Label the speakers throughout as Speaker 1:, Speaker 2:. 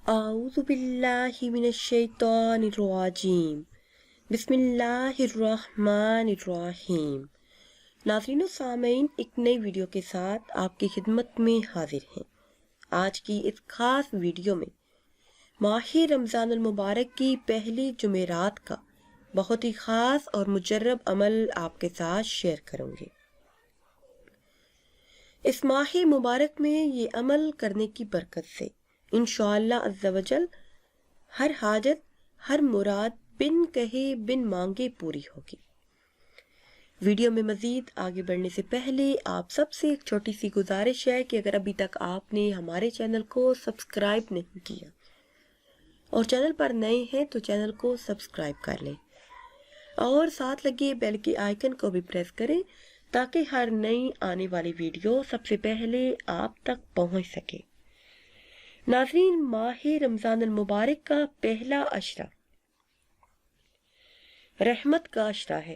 Speaker 1: اعوذ باللہ من الشیطان الرجیم بسم اللہ الرحمن الرحیم۔ ناظرین و سامعین، ایک نئی ویڈیو کے ساتھ آپ کی خدمت میں حاضر ہیں۔ آج کی اس خاص ویڈیو میں ماہ رمضان المبارک کی پہلی جمعرات کا بہت ہی خاص اور مجرب عمل آپ کے ساتھ شیئر کروں گے۔ اس ماہ مبارک میں یہ عمل کرنے کی برکت سے انشاءاللہ عز و جل ہر حاجت، ہر مراد بن کہے بن مانگے پوری ہوگی۔ ویڈیو میں مزید آگے بڑھنے سے پہلے آپ سب سے ایک چھوٹی سی گزارش ہے کہ اگر ابھی تک آپ نے ہمارے چینل کو سبسکرائب نہیں کیا اور چینل پر نئے ہیں تو چینل کو سبسکرائب کر لیں اور ساتھ لگے بیل کے آئیکن کو بھی پریس کریں تاکہ ہر نئی آنے والی ویڈیو سب سے پہلے آپ تک پہنچ سکے۔ ناظرین، ماہ رمضان المبارک کا پہلا عشرہ رحمت کا عشرہ ہے۔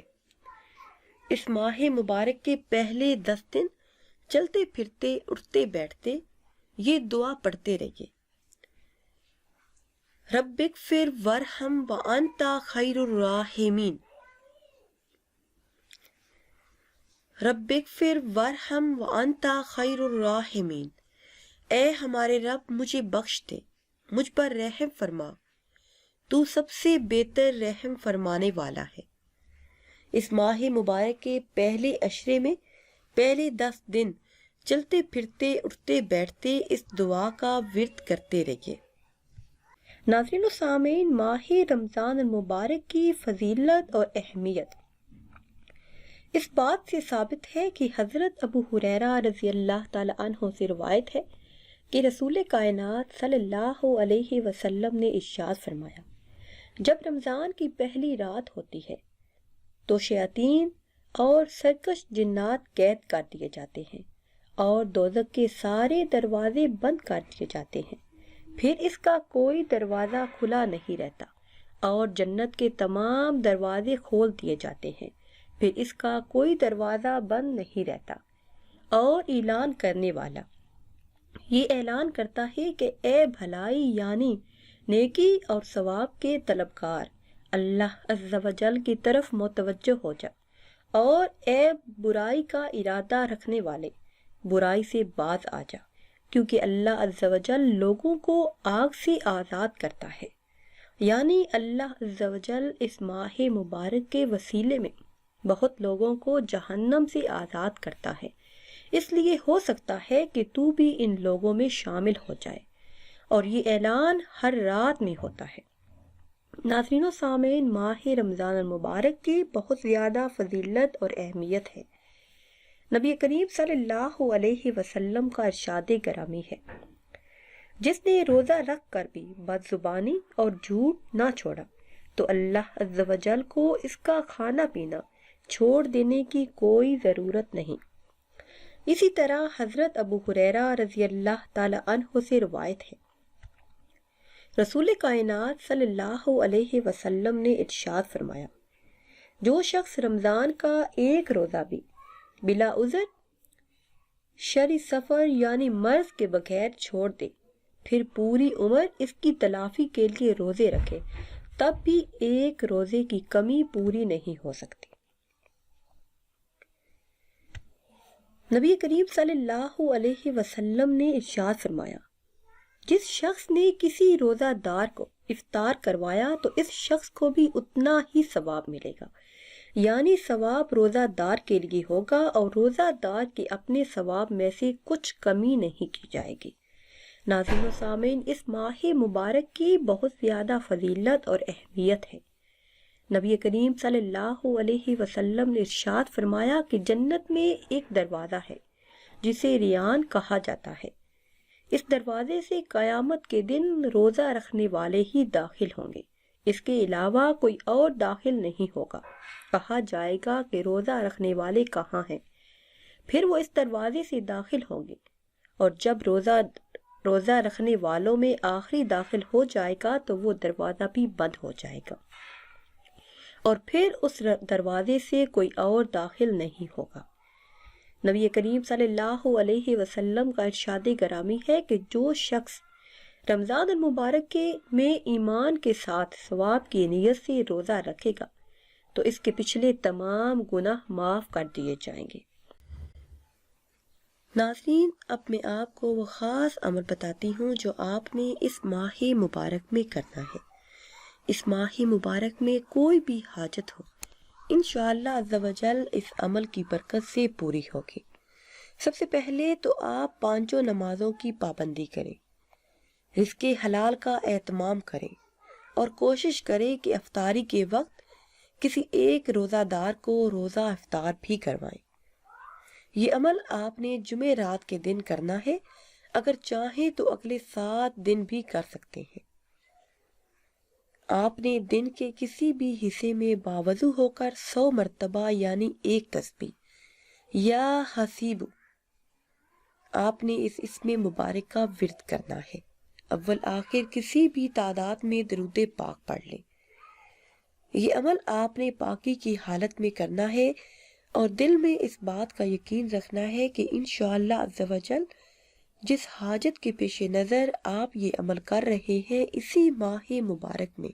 Speaker 1: اس ماہ مبارک کے پہلے 10 دن چلتے پھرتے اٹھتے بیٹھتے یہ دعا پڑھتے رہیے۔ رب اغفر وارحم وانت خیر الراحمین، رب اغفر وارحم وانت خیر الراحمین، اے ہمارے رب مجھے بخش دے، مجھ پر رحم فرما، تو سب سے بہتر رحم فرمانے والا ہے۔ اس ماہ مبارک کے پہلے عشرے میں پہلے 10 دن چلتے پھرتے اٹھتے بیٹھتے اس دعا کا ورد کرتے رہیے۔ ناظرین و سامعین، ماہ رمضان المبارک کی فضیلت اور اہمیت اس بات سے ثابت ہے کہ حضرت ابو ہریرہ رضی اللہ تعالی عنہ سے روایت ہے کہ رسول کائنات صلی اللہ علیہ وسلم نے ارشاد فرمایا، جب رمضان کی پہلی رات ہوتی ہے تو شیاطین اور سرکش جنات قید کر دیے جاتے ہیں اور دوزخ کے سارے دروازے بند کر دیے جاتے ہیں، پھر اس کا کوئی دروازہ کھلا نہیں رہتا اور جنت کے تمام دروازے کھول دیے جاتے ہیں، پھر اس کا کوئی دروازہ بند نہیں رہتا۔ اور اعلان کرنے والا یہ اعلان کرتا ہے کہ اے بھلائی یعنی نیکی اور ثواب کے طلبگار، اللہ عز و جل کی طرف متوجہ ہو جا، اور اے برائی کا ارادہ رکھنے والے، برائی سے باز آ جا، کیونکہ اللہ عز و جل لوگوں کو آگ سے آزاد کرتا ہے۔ یعنی اللہ عز و جل اس ماہ مبارک کے وسیلے میں بہت لوگوں کو جہنم سے آزاد کرتا ہے، اس لیے ہو سکتا ہے کہ تو بھی ان لوگوں میں شامل ہو جائے، اور یہ اعلان ہر رات میں ہوتا ہے۔ ناظرین و سامعین، ماہ رمضان المبارک کی بہت زیادہ فضیلت اور اہمیت ہے۔ نبی کریم صلی اللہ علیہ وسلم کا ارشاد گرامی ہے، جس نے روزہ رکھ کر بھی بد زبانی اور جھوٹ نہ چھوڑا تو اللہ عز و جل کو اس کا کھانا پینا چھوڑ دینے کی کوئی ضرورت نہیں۔ اسی طرح حضرت ابو ہریرہ رضی اللہ تعالی عنہ سے روایت ہے، رسول کائنات صلی اللہ علیہ وسلم نے ارشاد فرمایا، جو شخص رمضان کا ایک روزہ بھی بلا عذر شرعی سفر یعنی مرض کے بغیر چھوڑ دے، پھر پوری عمر اس کی تلافی کے لیے روزے رکھے، تب بھی ایک روزے کی کمی پوری نہیں ہو سکتی۔ نبی کریم صلی اللہ علیہ وسلم نے ارشاد فرمایا، جس شخص نے کسی روزہ دار کو افطار کروایا تو اس شخص کو بھی اتنا ہی ثواب ملے گا، یعنی ثواب روزہ دار کے لیے ہوگا اور روزہ دار کے اپنے ثواب میں سے کچھ کمی نہیں کی جائے گی۔ ناظرین و سامعین، اس ماہ مبارک کی بہت زیادہ فضیلت اور اہمیت ہے۔ نبی کریم صلی اللہ علیہ وسلم نے ارشاد فرمایا کہ جنت میں ایک دروازہ ہے جسے ریان کہا جاتا ہے، اس دروازے سے قیامت کے دن روزہ رکھنے والے ہی داخل ہوں گے، اس کے علاوہ کوئی اور داخل نہیں ہوگا۔ کہا جائے گا کہ روزہ رکھنے والے کہاں ہیں؟ پھر وہ اس دروازے سے داخل ہوں گے، اور جب روزہ رکھنے والوں میں آخری داخل ہو جائے گا تو وہ دروازہ بھی بند ہو جائے گا، اور پھر اس دروازے سے کوئی اور داخل نہیں ہوگا۔ نبی کریم صلی اللہ علیہ وسلم کا ارشاد گرامی ہے کہ جو شخص رمضان المبارک میں ایمان کے ساتھ ثواب کی نیت سے روزہ رکھے گا تو اس کے پچھلے تمام گناہ معاف کر دیے جائیں گے۔ ناظرین، اب میں آپ کو وہ خاص عمل بتاتی ہوں جو آپ نے اس ماہ مبارک میں کرنا ہے۔ اس ماہ مبارک میں کوئی بھی حاجت ہو، انشاءاللہ عز و جل اس عمل کی برکت سے پوری ہوگی۔ سب سے پہلے تو آپ پانچوں نمازوں کی پابندی کریں، رزق حلال کا اہتمام کریں اور کوشش کریں کہ افطاری کے وقت کسی ایک روزہ دار کو روزہ افطار بھی کروائیں۔ یہ عمل آپ نے جمعرات کے دن کرنا ہے، اگر چاہیں تو اگلے 7 دن بھی کر سکتے ہیں۔ آپ نے دن کے کسی بھی حصے میں باوضو ہو کر 100 مرتبہ یعنی 1 تسبیح یا حسیب آپ نے اس اسم مبارک کا ورد کرنا ہے۔ اول آخر کسی بھی تعداد میں درود پاک پڑھ لیں۔ یہ عمل آپ نے پاکی کی حالت میں کرنا ہے اور دل میں اس بات کا یقین رکھنا ہے کہ انشاءاللہ عز و جل جس حاجت کے پیش نظر آپ یہ عمل کر رہے ہیں اسی ماہ مبارک میں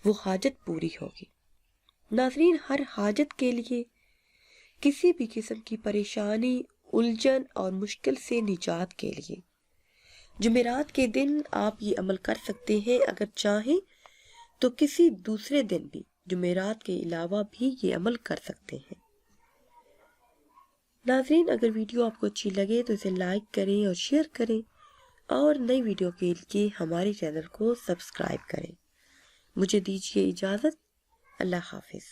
Speaker 1: وہ حاجت پوری ہوگی۔ ناظرین، ہر حاجت کے لیے کسی بھی قسم کی پریشانی، الجھن اور مشکل سے نجات کے لیے جمعرات کے دن آپ یہ عمل کر سکتے ہیں، اگر چاہیں تو کسی دوسرے دن بھی جمعرات کے علاوہ بھی یہ عمل کر سکتے ہیں۔ ناظرین، اگر ویڈیو آپ کو اچھی لگے تو اسے لائک کریں اور شیئر کریں اور نئی ویڈیو کے لیے ہمارے چینل کو سبسکرائب کریں۔ مجھے دیجیے اجازت، اللہ حافظ۔